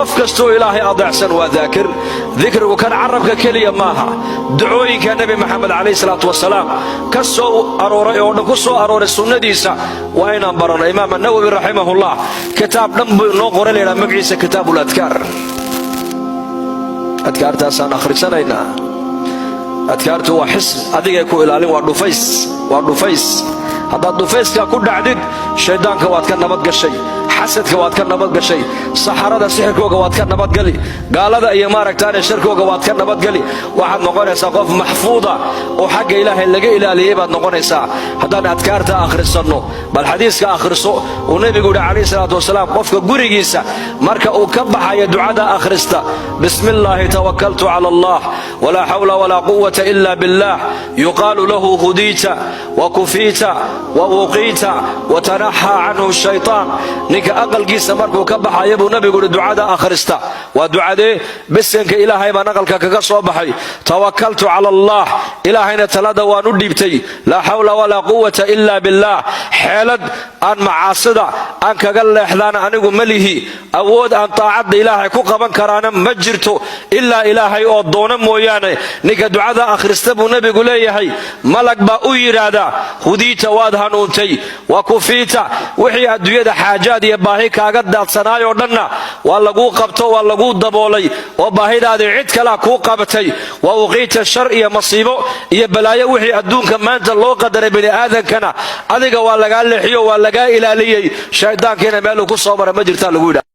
kastoo ilaahay adeecsan waa daakir dikrigu kan carabka keliya maaha ducooyinka nabi maxamed calayhi salaatu wasalaam ka soo arooray oo dhan ku soo arooray sunnadiisa waa inaan barano imaam an-nawawi rahimahullah kitaab dhan buu noo qoray leeyahay magaciisa kitaabul adkaar adkaartaasaan akhrisanayna adkaartu waa xisn adiga ku ilaalin waa dhufays haddaad dhufayska ku dhacdid shaydaanka waad ka nabad gashay xasadka waad ka nabad gashay saxarada sixirkooga waad ka nabadgali gaalada iyo maaragtaan sharkooga waad ka nabadgali waxaad noqonaysaa qof maxfuuda oo xagga ilaahay laga ilaaliyay baad noqonaysaa haddaan adkaarta akhrisanno bal xadiiska akhriso uu nabigu yidhi calayhi salaatu wasalaam qofka gurigiisa marka uu ka baxayo ducada akhrista bismillaahi tawakkaltu cala allah walaa xawla walaa quwata ila billah yuqaalu lahu hudiita wa kufiita wa wuqiita wa tanaxaa canhu shaytaan ninka aqalkiisa markuu ka baxayo buu nabigu yidhi ducada akhrista waa ducadee bisanka ilaahay baan aqalka kaga soo baxay tawakkaltu cala allah ilaahayna talada waan u dhiibtay laa xawla walaa quwata ila billah xeelad aan macaasida aan kaga leexdaan anigu malihi awood aan taacadda ilaahay ku qaban karaana ma jirto ilaa ilaahay oo doona mooyaane ninka ducada akhrista buu nabigu leeyahay malag baa u yidhaahdaa hudiita waad hanuuntay wa kufiita wixii adduunyada xaajaad iyo baahi kaaga daadsanaayoo dhanna waa laguu qabto waa laguu daboolay oo baahidaadii cid kalea kuu qabatay wa uqiita shar iyo masiibo iyo balaayo wixii adduunka maanta loo qadaray bini'aadankana adiga waa lagaa leexiyo waa lagaa ilaaliyey shaydaankiina meeluu ku soo mara ma jirtaa lagu yidhaha